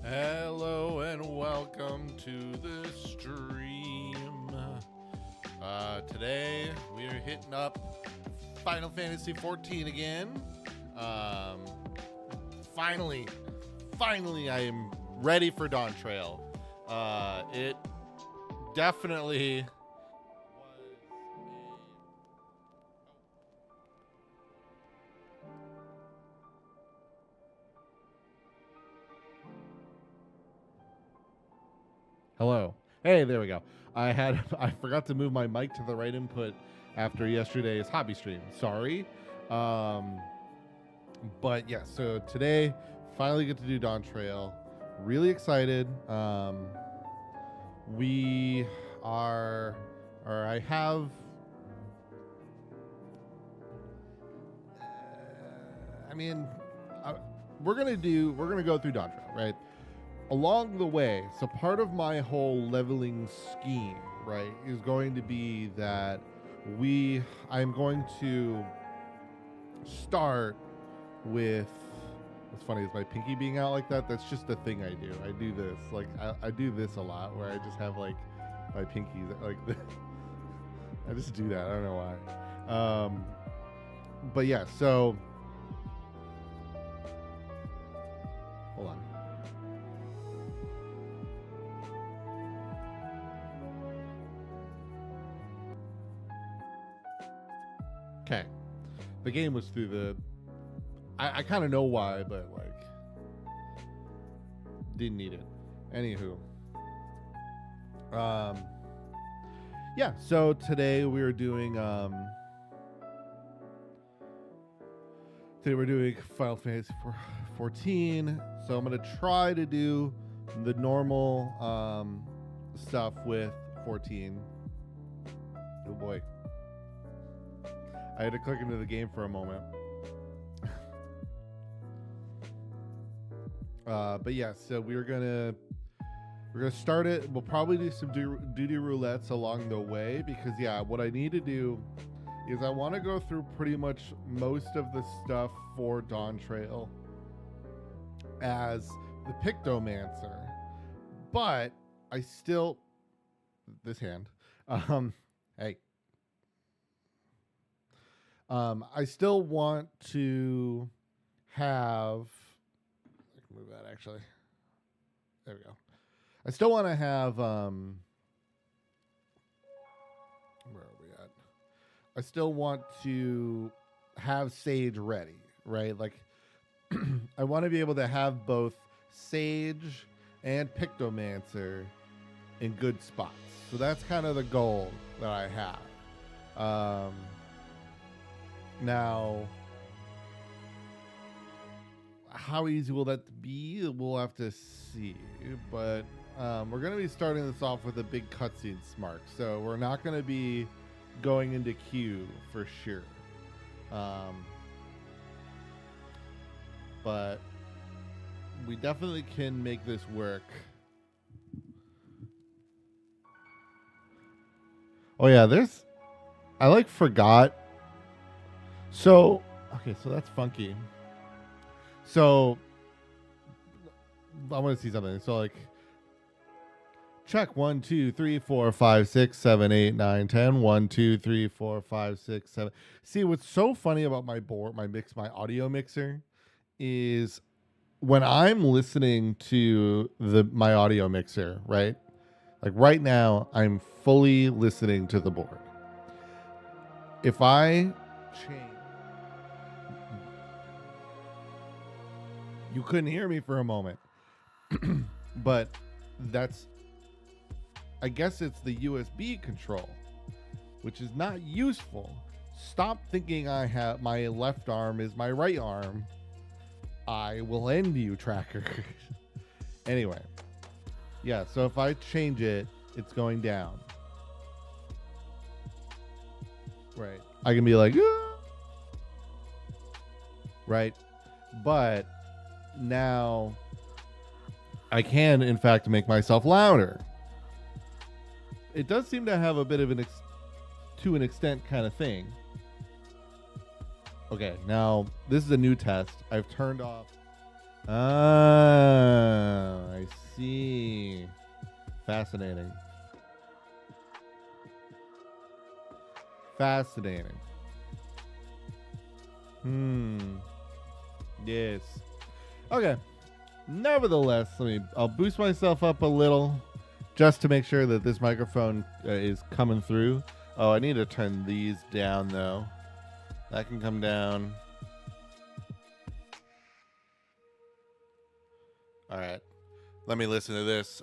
Hello and welcome to the stream. Today we are hitting up Final Fantasy 14 again. Finally, I am ready for Dawntrail. It definitely Hello. Hey, there we go. I forgot to move my mic to the right input after yesterday's hobby stream. Sorry. But yeah, so today finally get to do Dawntrail. Really excited. We are, or I have, we're gonna go through Dawntrail, right? Along the way, so part of my whole leveling scheme, right, is going to be that I'm going to start with, what's funny is my pinky being out like that. That's just a thing I do. I do this, like, I do this a lot where I just have like my pinkies like this. I just do that. I don't know why. But yeah, so hold on. Okay, the game was through the, I kind of know why, but like didn't need it. Anywho, yeah, so today we're doing Final Fantasy 14. So I'm gonna try to do the normal stuff with 14. Oh boy, I had to click into the game for a moment. But yeah, so we're gonna start it. We'll probably do some duty roulettes along the way because yeah, what I need to do is I want to go through pretty much most of the stuff for Dawntrail as the Pictomancer, but I still this hand. Hey. I still want to have. I can move that actually. There we go. I still want to have. Where are we at? I still want to have Sage ready, right? Like, I want to be able to have both Sage and Pictomancer in good spots. So that's kind of the goal that I have. Now, how easy will that be? We'll have to see. But we're going to be starting this off with a big cutscene mark. So we're not going to be going into queue for sure. But we definitely can make this work. Oh yeah, I forgot. So, okay, so that's funky. So, I want to see something. So, like, check 1, 2, 3, 4, 5, 6, 7, 8, 9, 10. 1, 2, 3, 4, 5, 6, 7. See, what's so funny about my my audio mixer is when I'm listening to my audio mixer, right? Like right now, I'm fully listening to the board. If I change, you couldn't hear me for a moment, but I guess it's the USB control, which is not useful. Stop thinking I have my left arm is my right arm. I will end you, tracker. Anyway, yeah, so if I change it, it's going down. Right. I can be like, ah! Right. But now I can, in fact, make myself louder. It does seem to have a bit of to an extent kind of thing. Okay, now this is a new test. I've turned off. Ah, I see. Fascinating. Fascinating. Yes. Okay. Nevertheless, I'll boost myself up a little just to make sure that this microphone is coming through. Oh, I need to turn these down though. That can come down. All right. Let me listen to this.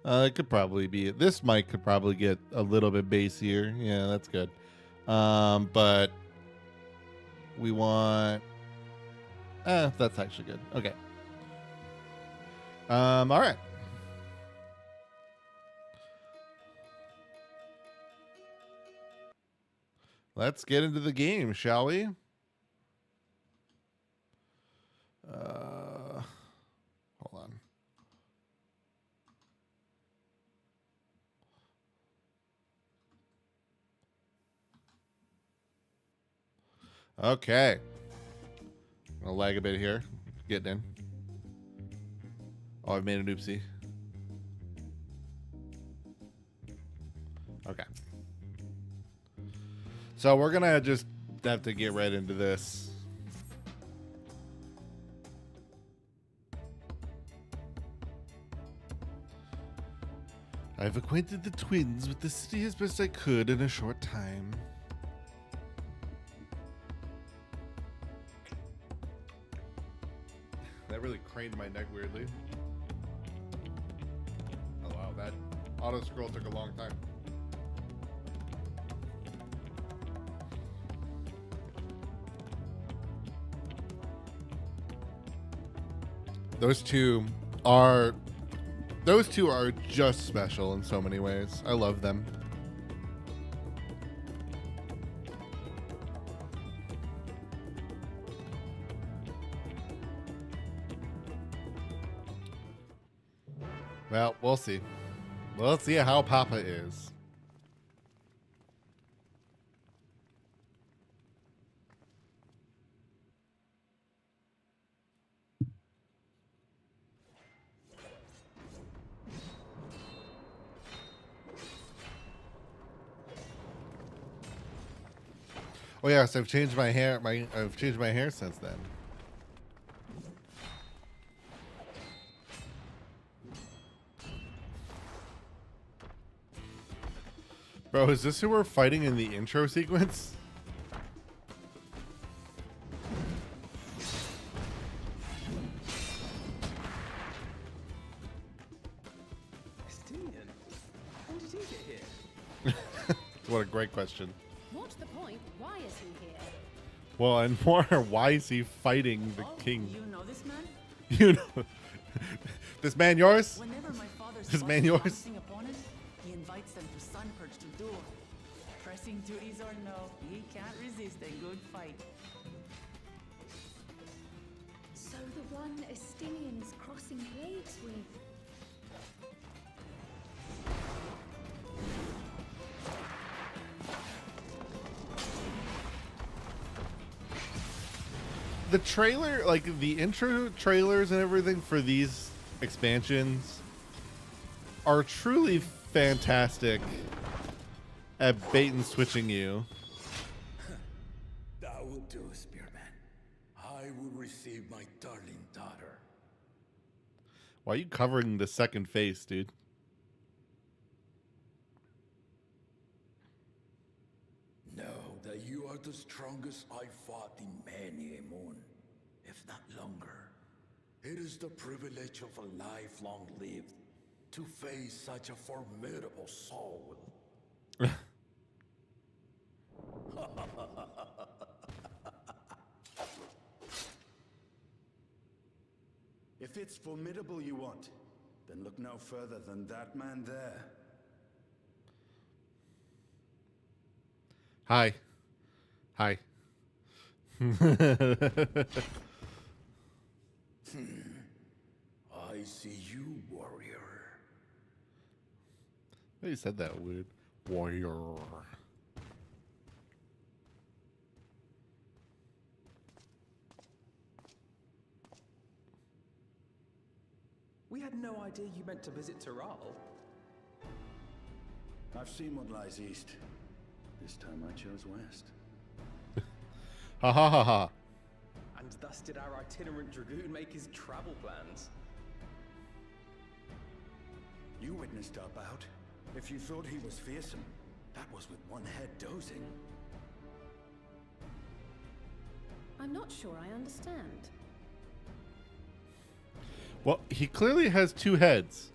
It could probably be, this mic could probably get a little bit bassier. Yeah, that's good. But we want, that's actually good. Okay. All right. Let's get into the game, shall we? Hold on. Okay. I'll lag a bit here. Getting in. Oh, I've made an oopsie. Okay. So we're going to just have to get right into this. I've acquainted the twins with the city as best I could in a short time. That really craned my neck weirdly. Oh wow, that auto scroll took a long time. Those two are just special in so many ways. I love them. Well, we'll see. We'll see how Papa is. Oh yes, I've changed my hair. I've changed my hair since then. Bro, is this who we're fighting in the intro sequence? Stian, how did he get here? What a great question. What's the point? Why is he here? Well, and more, why is he fighting the king? You know this man? You know, this man yours? Whenever my father This spots man a yours? promising opponent, he invites them to Sunperch to duel. Pressing duties or no, he can't resist a good fight. So the one Estinian is crossing blades with. The trailer, like the intro trailers and everything for these expansions are truly fantastic at bait and switching you. That will do, Spearman. I will receive my darling daughter. Why are you covering the second face, dude? Know that you are the strongest I fought in many a moon, if not longer. It is the privilege of a life long lived to face such a formidable soul. If it's formidable you want, then look no further than that man there. Hi. Hi. I see you, warrior. You said that weird. Warrior. We had no idea you meant to visit Taral. I've seen what lies east. This time I chose west. Ha ha ha ha. And thus did our itinerant dragoon make his travel plans. You witnessed our bout. If you thought he was fearsome, that was with one head dozing. I'm not sure I understand. Well, he clearly has two heads.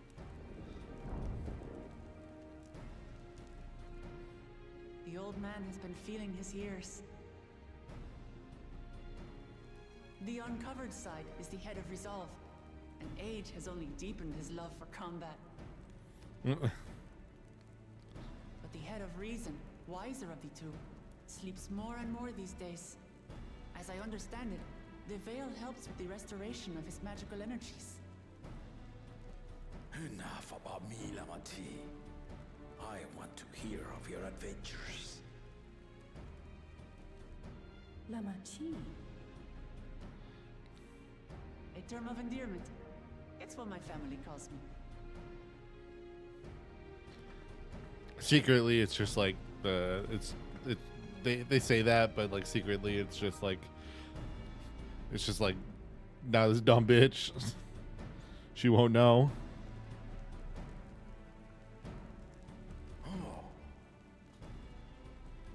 The old man has been feeling his years. The uncovered side is the head of resolve, and age has only deepened his love for combat. But the head of reason, wiser of the two, sleeps more and more these days. As I understand it, the veil helps with the restoration of his magical energies. Enough about me, Lamati. I want to hear of your adventures. Lamachi. A term of endearment. It's what my family calls me. Secretly, it's just like they say that, but like secretly, it's just like now this dumb bitch. She won't know. Oh.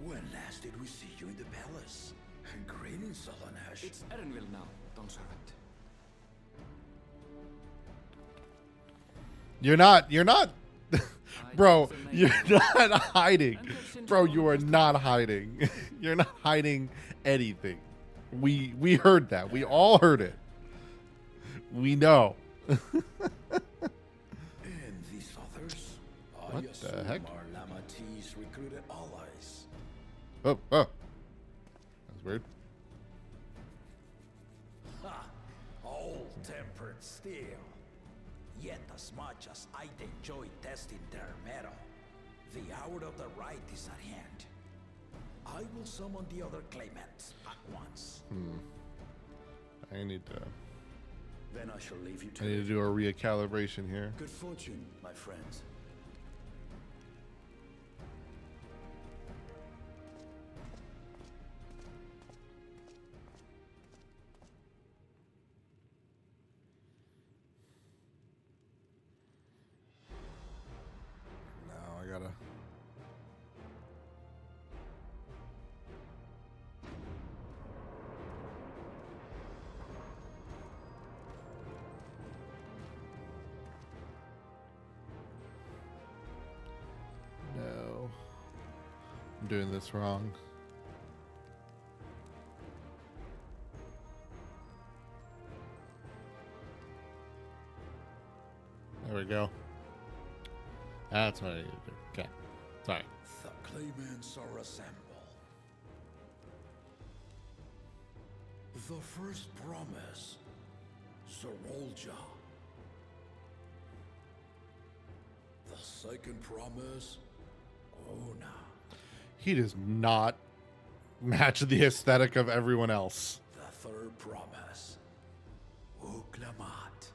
When last did we see you in the palace? Greetings, Solanash. It's Erenville now, Dawntrail. You're not, bro. You're not hiding, bro. You are not hiding. You're not hiding anything. We heard that. We all heard it. We know. And these others? What I the assume heck? are Lamati's recruited allies. Oh, that's weird. Ha! Old-tempered steel. Yet as much as I enjoy testing their metal, the hour of the right is at hand. I will summon the other claimants at once. I need to Then I shall leave you I need to to do a recalibration here. good fortune, my friends. Now I gotta. No. I'm doing this wrong. we go. That's what I need to do. Okay. Sorry. The claimants are assembled. The first promise, Zerolja. The second promise, Ona. He does not match the aesthetic of everyone else. The third promise, Uklamat.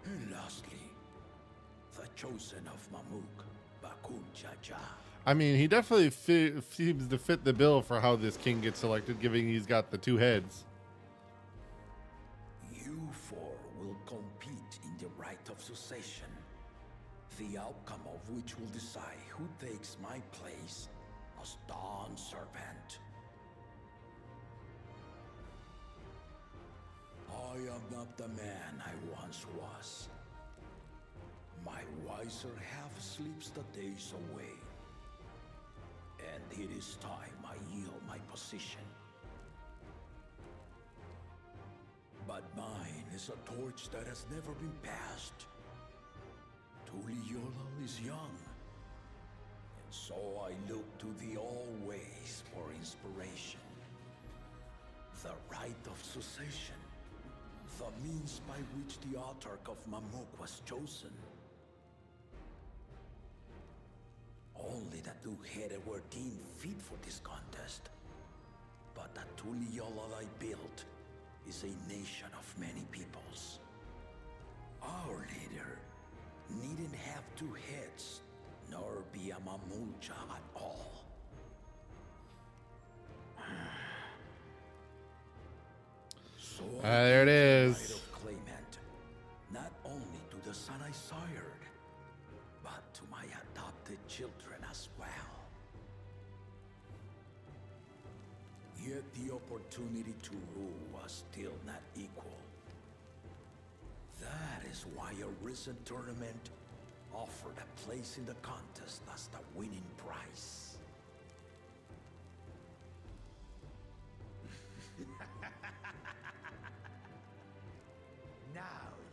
And lastly, the chosen of Mamuk, Bakun Jaja. I mean, he definitely seems to fit the bill for how this king gets selected, given he's got the two heads. You four will compete in the right of succession, the outcome of which will decide who takes my place as Dawn Servant. I am not the man I once was. My wiser half sleeps the days away. And it is time I yield my position. But mine is a torch that has never been passed. Tuliola is young. And so I look to thee always for inspiration. The rite of succession. The means by which the autarch of Mamuk was chosen. Only the two-headed were deemed fit for this contest. But the Tuliola I built is a nation of many peoples. Our leader needn't have two heads, nor be a Mamulcha at all. So There it is. right of claimant, not only to the son I sired, but to my adopted children as well. Yet the opportunity to rule was still not equal. That is why a recent tournament offered a place in the contest as the winning prize. Now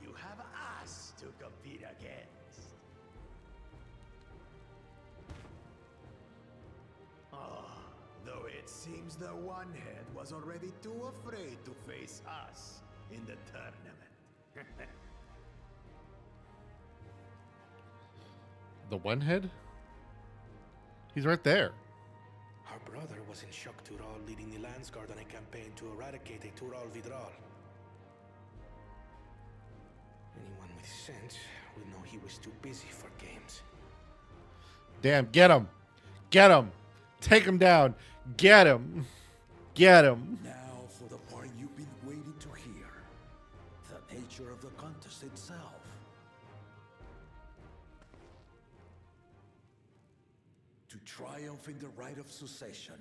you have us to compete against. Though it seems the one head was already too afraid to face us in the tournament. The one head? He's right there. Our brother was in Shock Tural leading the Landsguard on a campaign to eradicate a Tural Vidral. Anyone with sense would know he was too busy for games. Damn, get him. Get him. Take him down. Get him. Get him. Now for the part you've been waiting to hear. The nature of the contest itself. To triumph in the right of succession,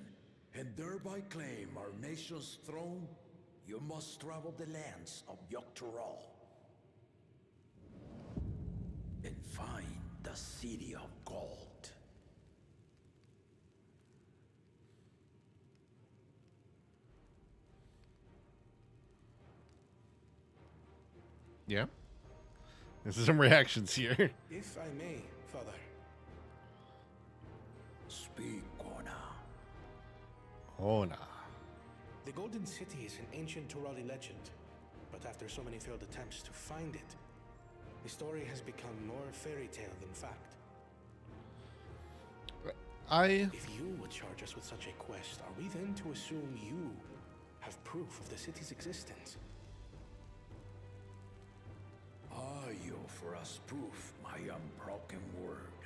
and thereby claim our nation's throne, you must travel the lands of Yogg-Tural and find the City of Gold. Yeah. This is some reactions here. If I may, Father. Speak, Kona. Oh, nah. The Golden City is an ancient Turali legend, but after so many failed attempts to find it, the story has become more fairy tale than fact. If you would charge us with such a quest, are we then to assume you have proof of the city's existence? I offer us proof, my unbroken word,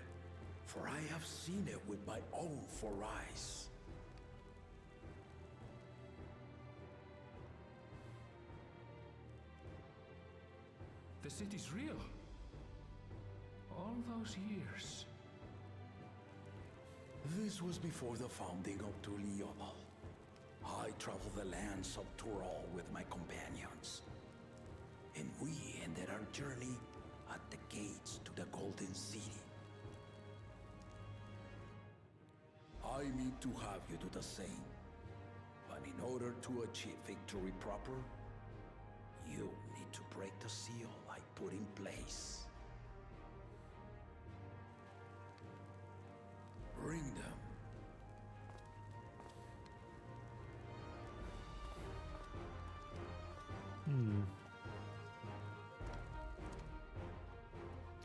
for I have seen it with my own four eyes. The city's real. All those years. This was before the founding of Tuliola. I traveled the lands of Tural with my companions. And we ended our journey at the gates to the Golden City. I need to have you do the same. But in order to achieve victory proper, you need to break the seal I put in place. Bring them.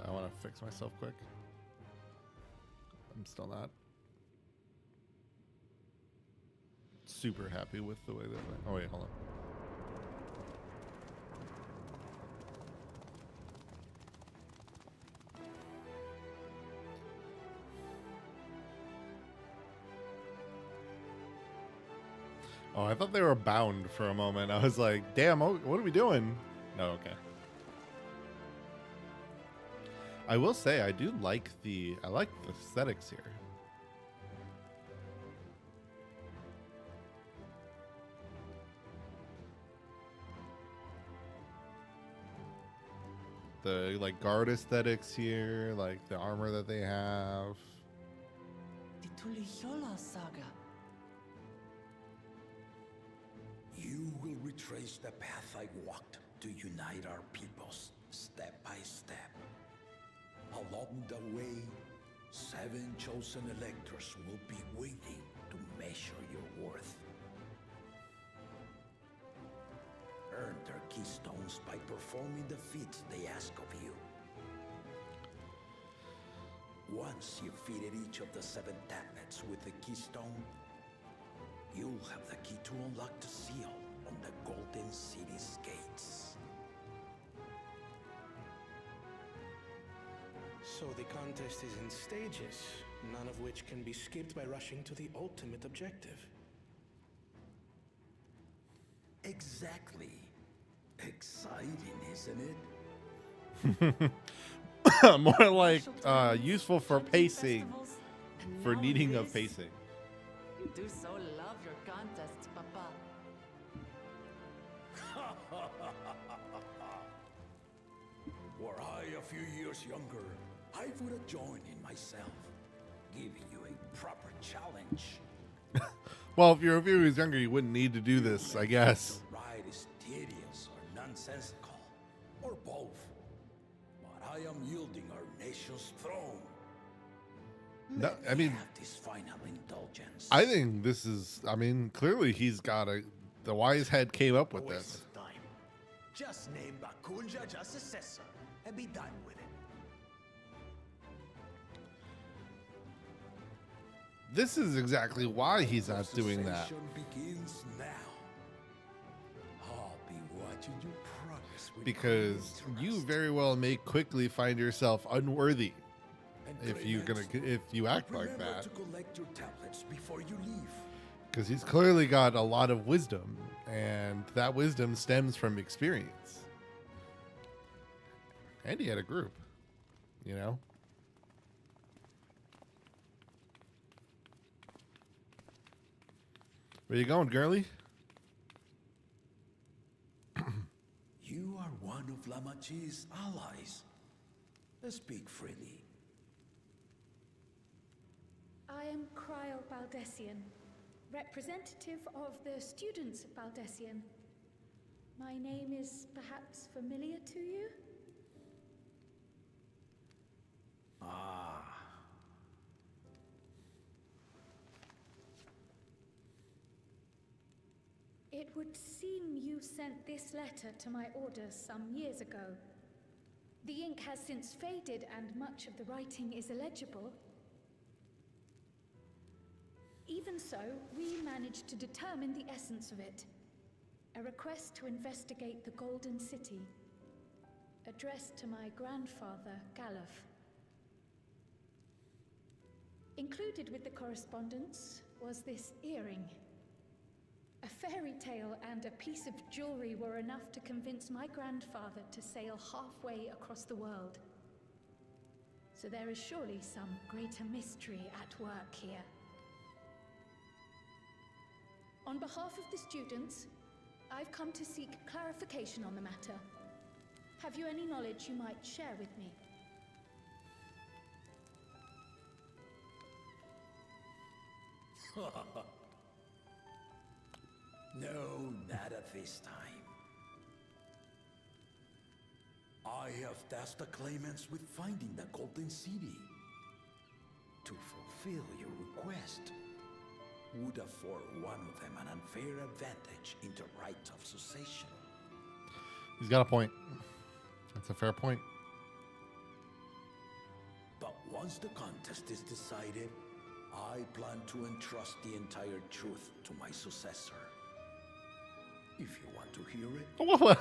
I want to fix myself quick. I'm still not super happy with the way that went. Oh wait, hold on. Oh, I thought they were bound for a moment. I was like, damn, what are we doing? No, okay. I will say I do like the aesthetics here. The like guard aesthetics here, like the armor that they have. The Tuliyola saga. You will retrace the path I walked to unite our peoples step by step. Along the way, 7 chosen electors will be waiting to measure your worth. Earn their keystones by performing the feats they ask of you. Once you've fitted each of the 7 tablets with the keystone, you'll have the key to unlock the seal on the Golden City's gates. So the contest is in stages, none of which can be skipped by rushing to the ultimate objective. Exactly. Exciting, isn't it? More like useful for pacing, for needing of pacing. You do so love your contests, Papa. Were I a few years younger, I would have joined in myself, giving you a proper challenge. Well, if you're a few years younger, you wouldn't need to do this, I guess. The ride is tedious or nonsensical, or both. But I am yielding our nation's throne. No, I mean, Have this final indulgence. I think this is. I mean, clearly he's got the wise head came up with Waste this. of time. Just name Bakunja just successor and be done with it. This is exactly why he's not doing that. Sensation begins now. I'll be watching you progress with Because great you interest. very well may quickly find yourself unworthy And if you act like remember that. to collect your tablets before you leave. Because he's clearly got a lot of wisdom, and that wisdom stems from experience. And he had a group, you know? Where you going, girlie? You are one of Lamachi's allies. Speak freely. I am Cryle Baldessian, representative of the students of Baldessian. My name is perhaps familiar to you? Ah. It would seem you sent this letter to my orders some years ago. The ink has since faded and much of the writing is illegible. Even so, we managed to determine the essence of it. A request to investigate the Golden City, addressed to my grandfather, Galuf. Included with the correspondence was this earring. A fairy tale and a piece of jewelry were enough to convince my grandfather to sail halfway across the world. So there is surely some greater mystery at work here. On behalf of the students, I've come to seek clarification on the matter. Have you any knowledge you might share with me? No, not at this time. I have tasked the claimants with finding the Golden City. To fulfill your request would afford one of them an unfair advantage in the right of succession. He's got a point. That's a fair point. But once the contest is decided, I plan to entrust the entire truth to my successor. If you want to hear it, What?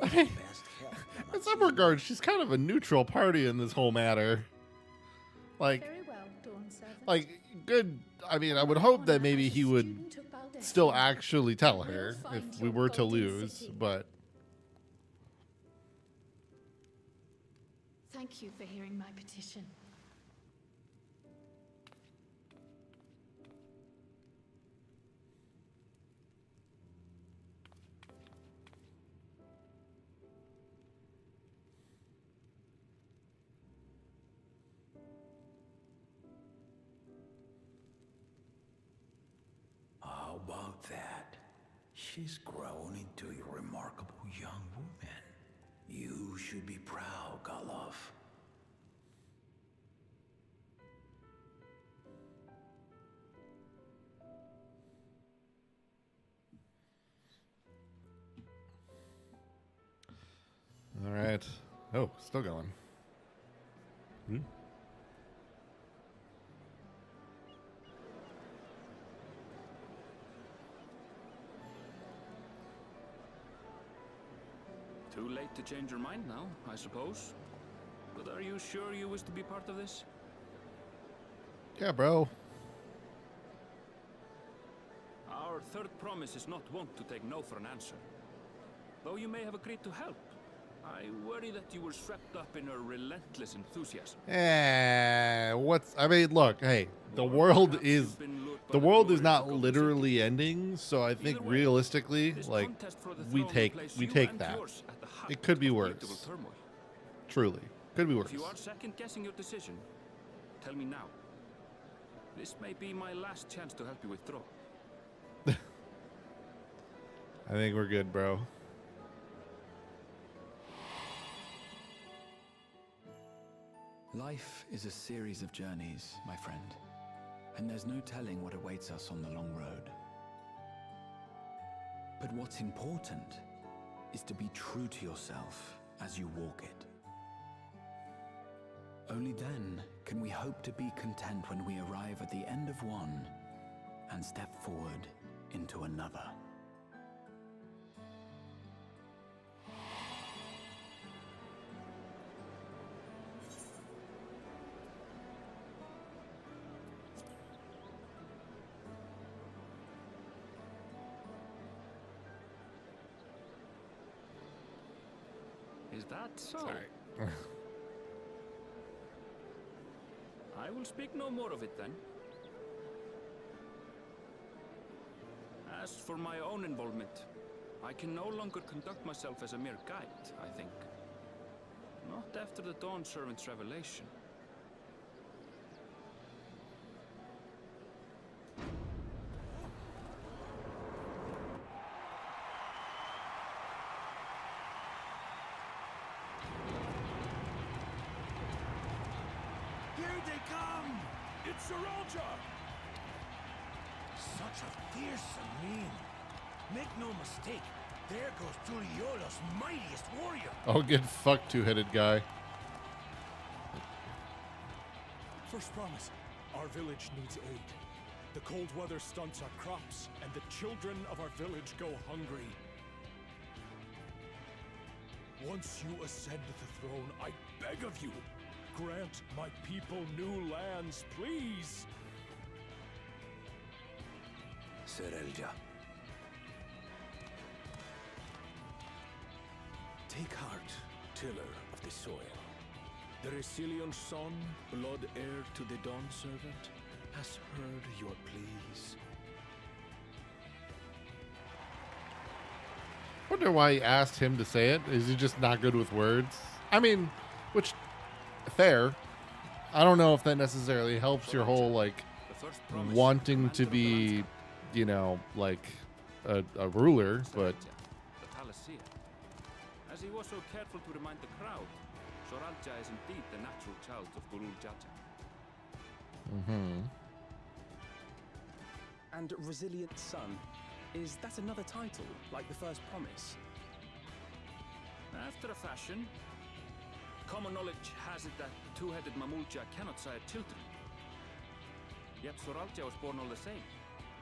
then you best help them. In some regards, she's kind of a neutral party in this whole matter. Like, Very well, Dawn Servant. like good. I mean, I would hope that maybe he would still actually tell her if we were to lose, but Thank you for hearing my petition. How about that? She's grown into a remarkable young woman. You should be proud, Galov. all right. Oh, still going. Too late to change your mind now, I suppose. But are you sure you wish to be part of this? Yeah, bro. Our third promise is not wont to take no for an answer. Though you may have agreed to help, I worry that you were swept up in her relentless enthusiasm. I mean, look, hey, the world is not literally ending, so I think realistically, like, we take that. It could be worse. Truly, could be worse. If you are second guessing your decision, tell me now. This may be my last chance to help you withdraw. I think we're good, bro. Life is a series of journeys, my friend, and there's no telling what awaits us on the long road. But what's important is to be true to yourself as you walk it. Only then can we hope to be content when we arrive at the end of one and step forward into another. Is that so? Sorry. I will speak no more of it then. As for my own involvement, I can no longer conduct myself as a mere guide, I think. Not after the Dawn Servant's revelation. Here they come! It's Saralja! Such a fearsome mien. Make no mistake, there goes Turiola's mightiest warrior. Oh, get fucked, two-headed guy. First promise, our village needs aid. The cold weather stunts our crops, and the children of our village go hungry. Once you ascend the throne, I beg of you, grant my people new lands, please! Saralja. Take heart, tiller of the soil. The Resilion son, blood heir to the Dawn Servant, has heard your pleas. Wonder why he asked him to say it. Is he just not good with words? I mean, which, fair. I don't know if that necessarily helps your whole, like, first promise wanting to commander of the be, landscape. you know, like a ruler, but Soralja, the Palacia. As he was so careful to remind the crowd, Soralja is indeed the natural child of Gurul Jaja. And Resilient Son, is that another title, like the first promise? After a fashion, common knowledge has it that two-headed Mamulja cannot sire children. Yet Soralja was born all the same,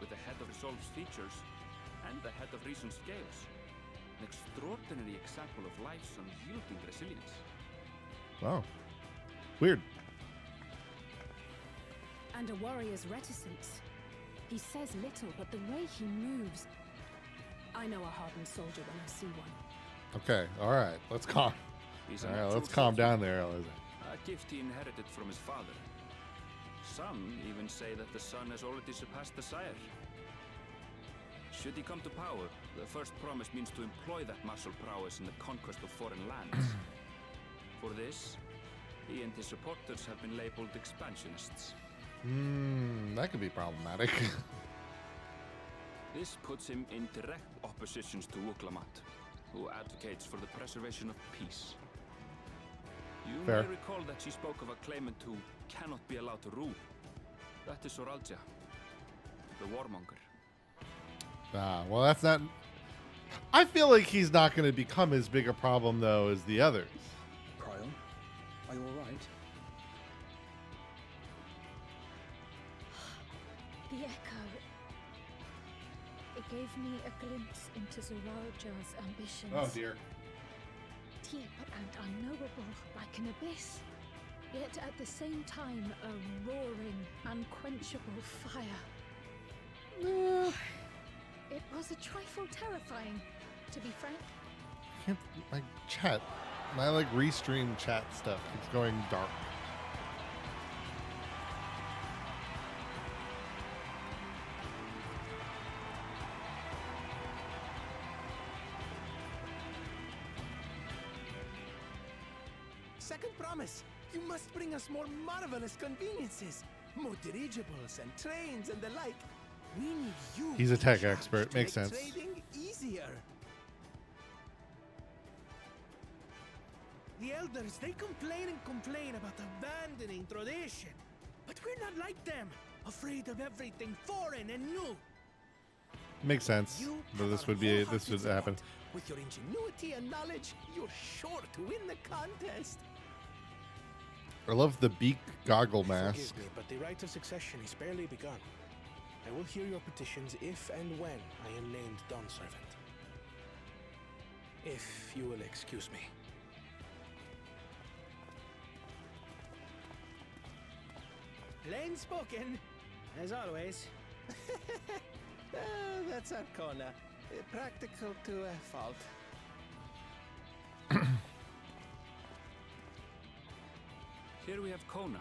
with the head of Resolve's features and the head of Reason's scales. An extraordinary example of life's unyielding resilience. wow, weird. And a warrior's reticence. He says little, but the way he moves... I know a hardened soldier when I see one. Okay, all right, let's calm. He's All a right, natural let's calm soldier, down there, Elizabeth. a gift he inherited from his father. Some even say that the son has already surpassed the sire. Should he come to power, the first promise means to employ that martial prowess in the conquest of foreign lands. For this, he and his supporters have been labeled expansionists. That could be problematic. This puts him in direct opposition to Wuklamat, who advocates for the preservation of peace. You Fair. may recall that she spoke of a claimant who cannot be allowed to rule. That is Soralja, the warmonger. Well, that's not... I feel like he's not going to become as big a problem, though, as the others. Cryon, are you alright? The echo. It gave me a glimpse into Zoralja's ambitions. Oh, dear. Deep and unknowable, like an abyss. Yet at the same time, a roaring, unquenchable fire. It was a trifle terrifying, to be frank. Can't, like, chat. My, like, restream chat stuff keeps going dark. Second promise. You must bring us more marvelous conveniences. More dirigibles and trains and the like. We need you. He's a tech in charge expert. to Makes make sense. trading easier. The elders, they complain and complain about abandoning tradition. But we're not like them. Afraid of everything foreign and new. Makes sense. You But have this our would be wholehearted this would support. happen. With your ingenuity and knowledge, you're sure to win the contest. I love the beak goggle mask. Forgive me, but the right of succession is barely begun. I will hear your petitions if and when I am named Dawn Servant. If you will excuse me. Plain spoken, as always. That's Arcona. Practical to a fault. Here we have Kona,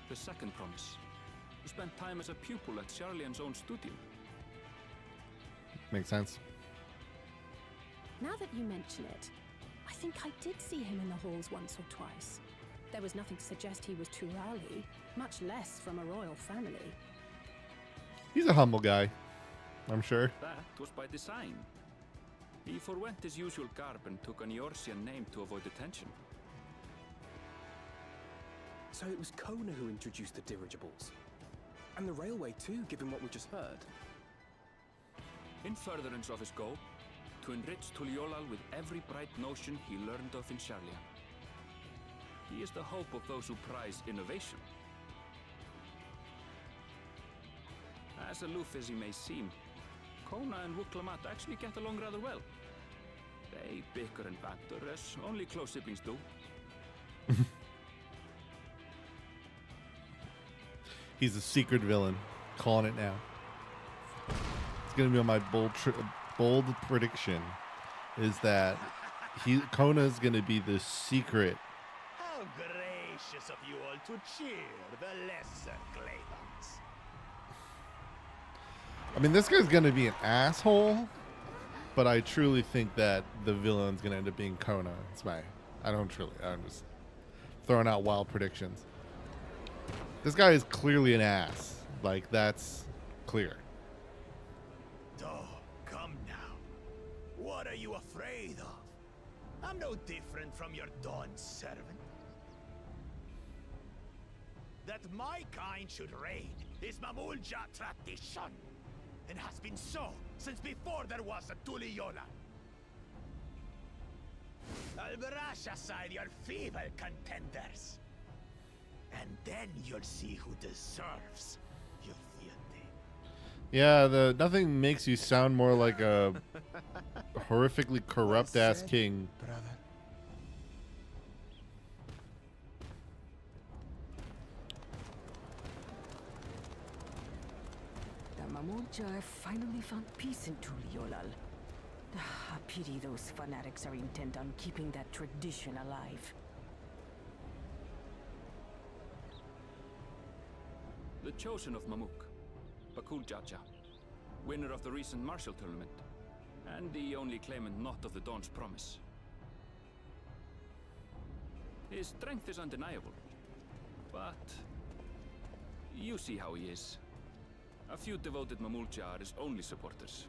the second promise, who spent time as a pupil at Charlian's own studio. Makes sense. Now that you mention it, I think I did see him in the halls once or twice. There was nothing to suggest he was Turali, much less from a royal family. He's a humble guy, I'm sure. That was by design. He forwent his usual garb and took an Eorzean name to avoid attention. So it was Kona who introduced the dirigibles. And the railway too, given what we just heard. In furtherance of his goal, to enrich Tuliolal with every bright notion he learned of in Charlia. He is the hope of those who prize innovation. As aloof as he may seem, Kona and Wuklamat actually get along rather well. They bicker and banter as only close siblings do. He's a secret villain. Calling it now. It's gonna be on my bold prediction. Is that Kona's gonna be the secret. How gracious of you all to cheer the lesser Claymans. I mean, this guy's gonna be an asshole, but I truly think that the villain's gonna end up being Kona. I'm just throwing out wild predictions. This guy is clearly an ass. Like, that's clear. Oh, come now. What are you afraid of? I'm no different from your Dawn servant. That my kind should reign is Mamulja tradition, and has been so since before there was a Tuliyola. I'll brush aside your feeble contenders, and then you'll see who deserves your fealty. Yeah, nothing makes you sound more like a horrifically corrupt ass king. Brother. The Mamulja have finally found peace in Tuliolal. I pity those fanatics are intent on keeping that tradition alive. The chosen of Mamuk, Bakul Jaja, winner of the recent martial tournament, and the only claimant not of the Dawn's promise. His strength is undeniable, but you see how he is. A few devoted Mamulja are his only supporters.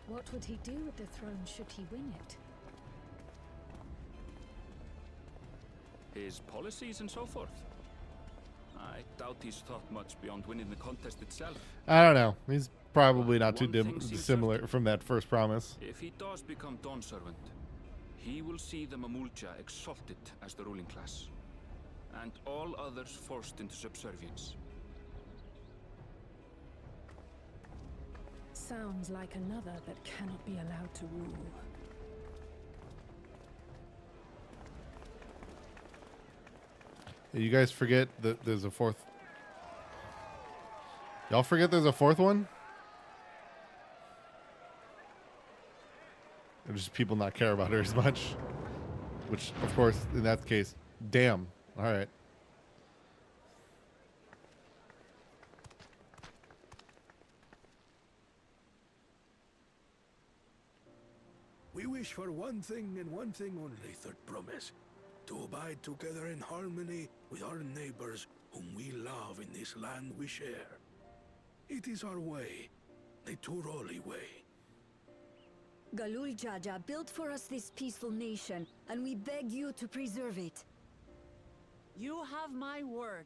What would he do with the throne should he win it? His policies and so forth. I doubt he's thought much beyond winning the contest itself. I don't know. He's probably not too One thing seems dissimilar certain. from that first promise. If he does become Dawn servant, he will see the Mamulja exalted as the ruling class, and all others forced into subservience. Sounds like another that cannot be allowed to rule. You guys forget that there's a fourth. Y'all forget there's a fourth one? Or just people not care about her as much? Which, of course, in that case, damn. All right. We wish for one thing and one thing only, third promise. To abide together in harmony with our neighbors whom we love in this land we share. It is our way, the Turoli way. Galul Jaja built for us this peaceful nation, and we beg you to preserve it. You have my word.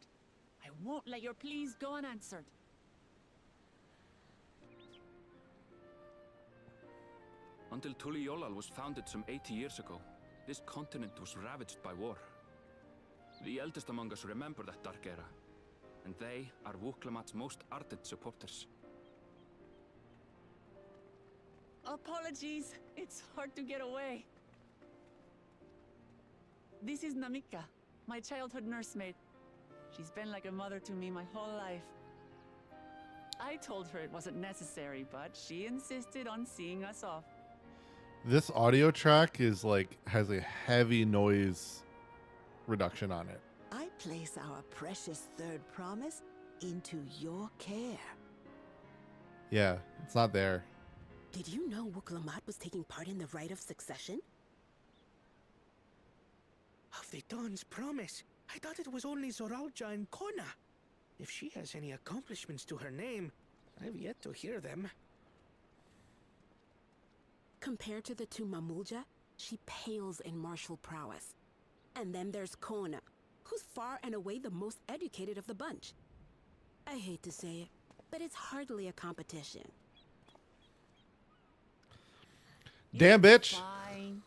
I won't let your pleas go unanswered. Until Tuliolal was founded some 80 years ago, this continent was ravaged by war. The eldest among us remember that dark era, and they are Wuklamat's most ardent supporters. Apologies, it's hard to get away. This is Namika, my childhood nursemaid. She's been like a mother to me my whole life. I told her it wasn't necessary, but she insisted on seeing us off. This audio track is like has a heavy noise reduction on it. I place our precious third promise into your care. Yeah, it's not there. Did you know Wuklamat was taking part in the rite of succession? Of the Dawn's promise. I thought it was only Zoralja and Kona. If she has any accomplishments to her name, I've yet to hear them. Compared to the two Mamulja, she pales in martial prowess. And then there's Kona, who's far and away the most educated of the bunch. I hate to say it, but it's hardly a competition. Damn, bitch. Fine.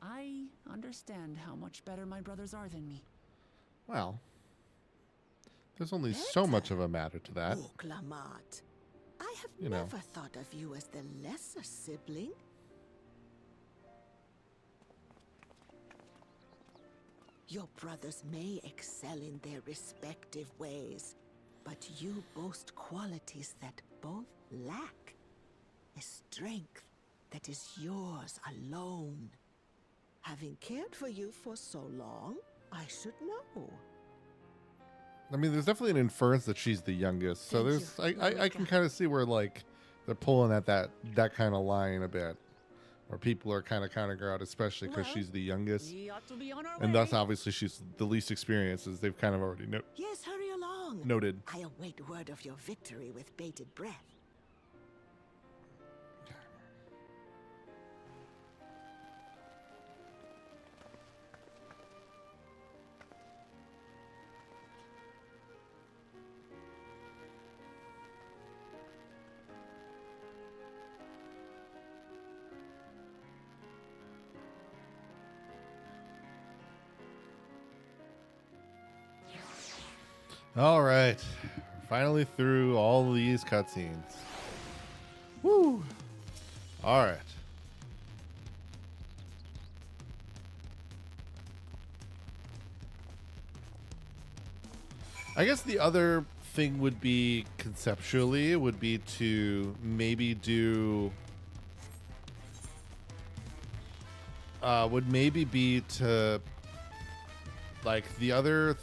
I understand how much better my brothers are than me. Well, there's only so much of a matter to that. Wuklamat, I have You know. never thought of you as the lesser sibling. Your brothers may excel in their respective ways, but you boast qualities that both lack. A strength that is yours alone. Having cared for you for so long, I should know. I mean, there's definitely an inference that she's the youngest, so Thank there's I can kind of see where like they're pulling at that kind of line a bit, or people are kind of counting her out, especially because Well, she's the youngest, we ought to be on our and way. thus obviously she's the least experienced, as they've kind of already Yes, hurry along. noted. I await word of your victory with bated breath. All right, finally through all these cutscenes. Woo! All right. I guess the other thing would be conceptually would be to maybe do would maybe be to like the other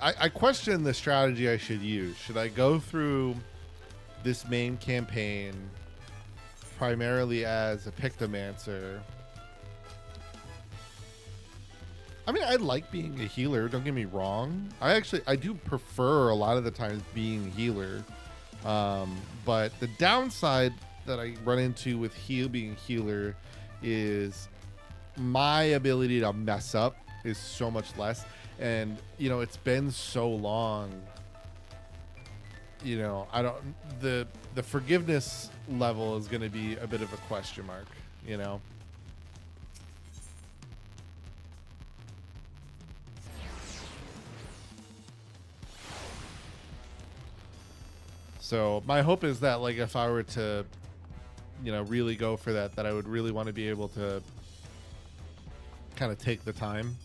I question the strategy I should use. Should I go through this main campaign primarily as a Pictomancer? I mean, I like being a healer, don't get me wrong. I do prefer a lot of the times being a healer. But the downside that I run into with being a healer is my ability to mess up is so much less. And, you know, it's been so long. You know, the forgiveness level is going to be a bit of a question mark, you know. So my hope is that, like, if I were to, you know, really go for that I would really want to be able to kind of take the time.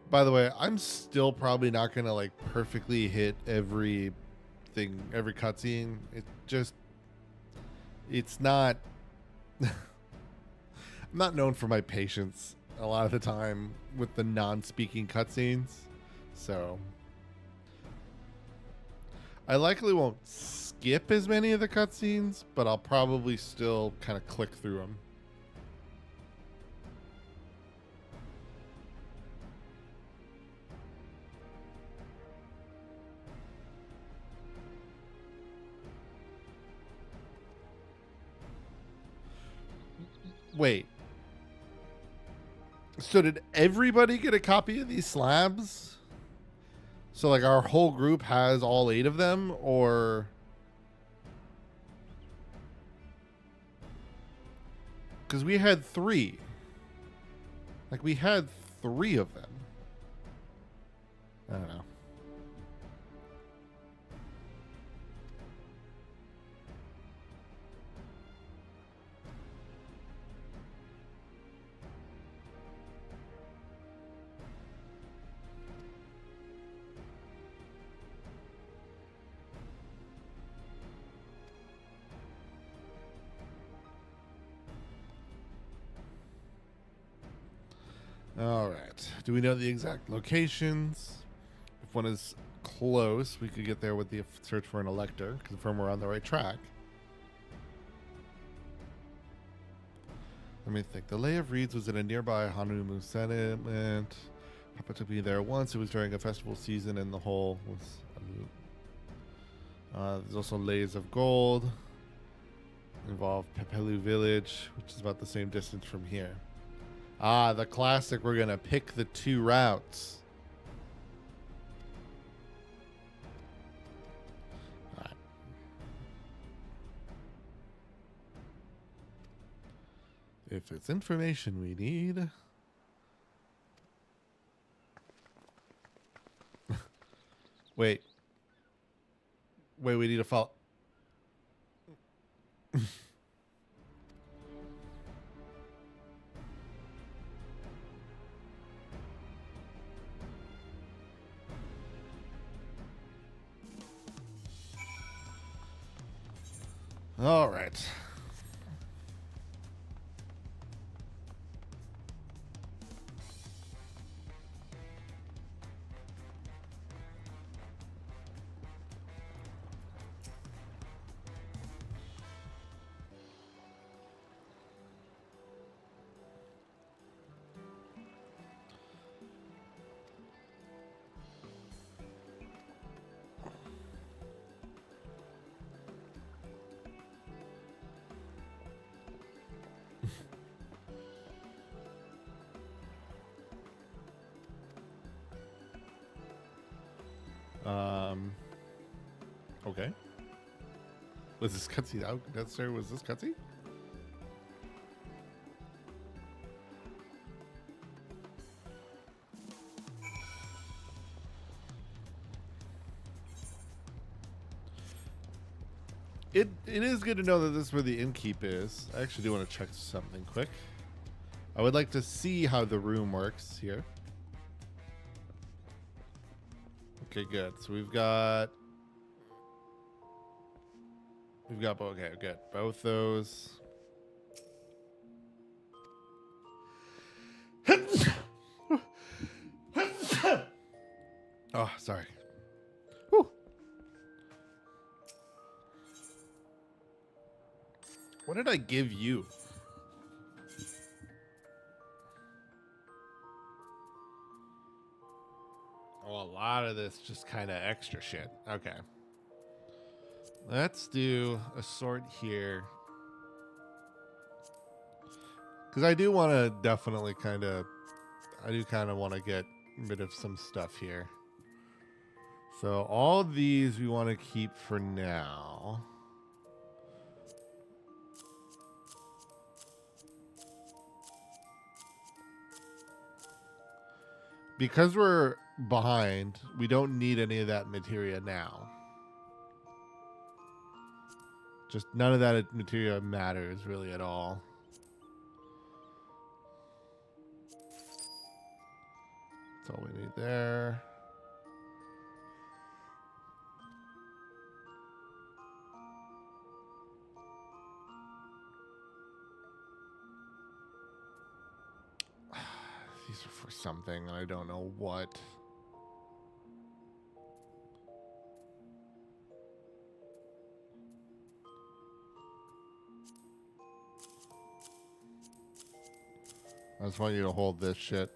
By the way, I'm still probably not gonna like perfectly hit every cutscene. It's not. I'm not known for my patience a lot of the time with the non-speaking cutscenes, so I likely won't skip as many of the cutscenes, but I'll probably still kind of click through them. Wait. So did everybody get a copy of these slabs? So like our whole group has all 8 of them, or... Because we had 3. Like we had 3 of them. I don't know. All right. Do we know the exact locations? If one is close, we could get there with the search for an elector, confirm we're on the right track. Let me think. The Lay of Reeds was in a nearby Hanumu settlement. Papa took me there once. It was during a festival season, and the whole was... there's also Lays of Gold. Involved Pepelu Village, which is about the same distance from here. Ah, the classic. We're going to pick the 2 routes. All right. If it's information we need. Wait. Wait, we need to follow. All right. Okay. Was this cutscene out necessary? Was this cutscene? It is good to know that this is where the innkeep is. I actually do want to check something quick. I would like to see how the room works here. Okay, good. So we've got okay, good. Both those. Oh, sorry. Whew. What did I give you? Oh, a lot of this just kind of extra shit. Okay. Let's do a sort here. Because I do want to definitely I do kind of want to get rid of some stuff here. So all these we want to keep for now. Because we're behind, we don't need any of that materia now. Just none of that materia matters really at all. That's all we need there. These are for something, and I don't know what. I just want you to hold this shit.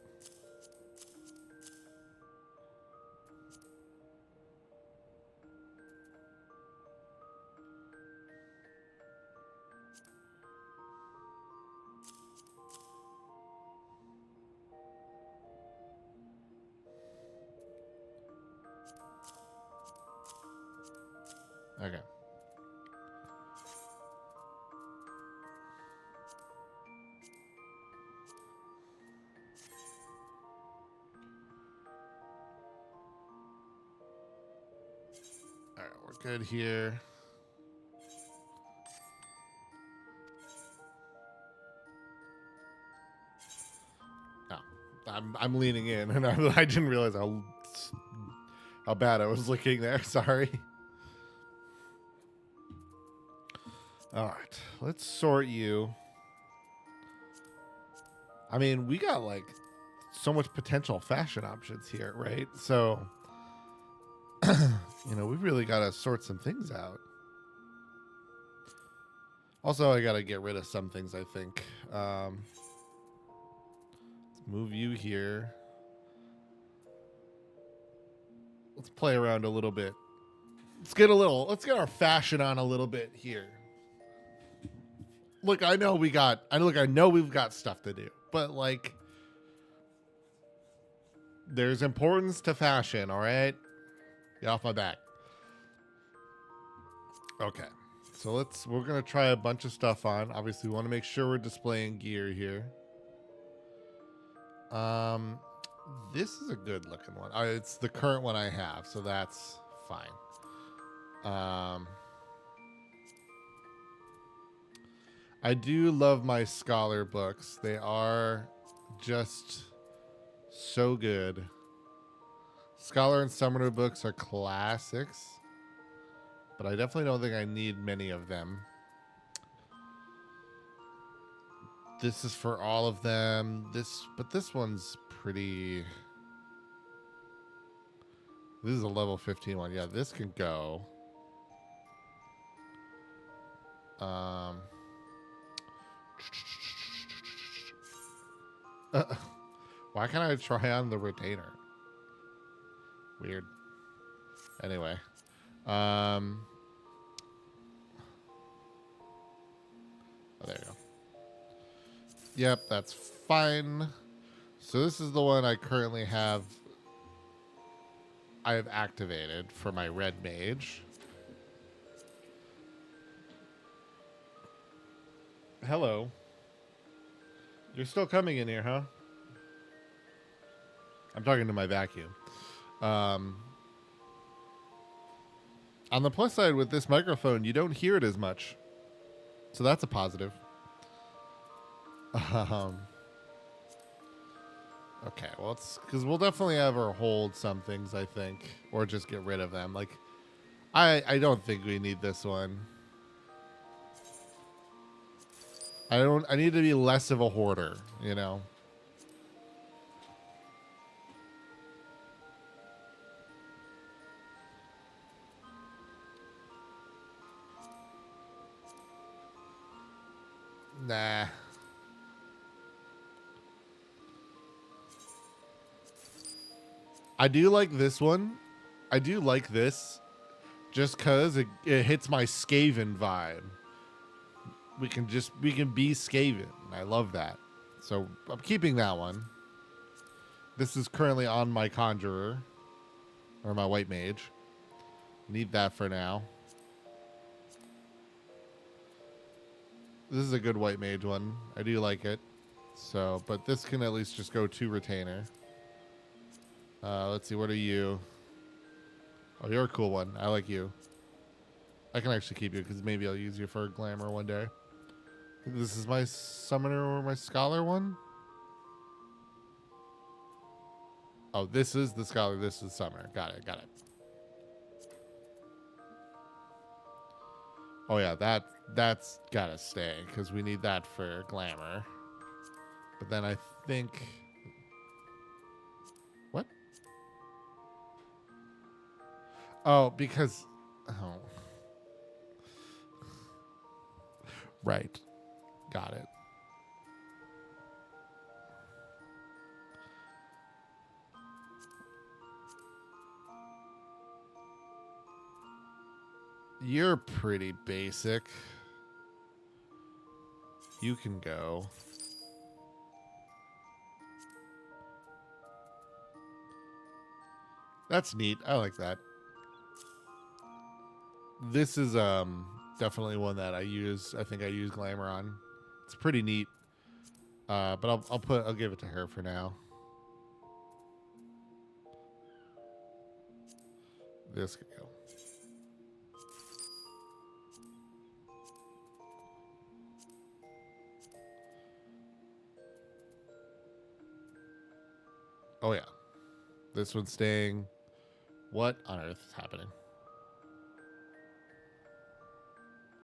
Okay. All right, we're good here. Oh, I'm leaning in, and I didn't realize how bad I was looking there. Sorry. All right, let's sort you. I mean, we got like so much potential fashion options here, right? So, you know, we really got to sort some things out. Also, I got to get rid of some things, I think. Let's move you here. Let's play around a little bit. Let's get our fashion on a little bit here. Look, I know we've got stuff to do, but like, there's importance to fashion, all right? Get off my back. Okay, so we're gonna try a bunch of stuff on. Obviously, we want to make sure we're displaying gear here. This is a good looking one. It's the current one I have, so that's fine. I do love my scholar books. They are just so good. Scholar and Summoner books are classics, but I definitely don't think I need many of them. This is for all of them. But this one's pretty. This is a level 15 one. Yeah, this can go. Why can't I try on the retainer? Weird. Anyway. Oh, there you go. Yep, that's fine. So this is the one I currently have I have activated for my red mage. Hello. You're still coming in here, huh? I'm talking to my vacuum. On the plus side with this microphone, you don't hear it as much. So that's a positive. Okay, well, it's because we'll definitely have her hold some things, I think, or just get rid of them. Like, I don't think we need this one. I need to be less of a hoarder, you know. Nah. I do like this one. I do like this just because it hits my Skaven vibe. We can be Skaven. I love that. So I'm keeping that one. This is currently on my Conjurer or my White Mage. Need that for now. This is a good White Mage one. I do like it. So, but this can at least just go to Retainer. Let's see. What are you? Oh, you're a cool one. I like you. I can actually keep you because maybe I'll use you for Glamour one day. This is my Summoner or my Scholar one. Oh, this is the Scholar. This is Summoner. Got it. Got it. Oh yeah, that's gotta stay because we need that for Glamour. But then I think. What? Oh, because. Oh. Right. Got it. You're pretty basic. You can go. That's neat. I like that. This is definitely one that I use. I think I use Glamour on. It's pretty neat. But I'll give it to her for now. This could go. Oh yeah. This one's staying. What on earth is happening?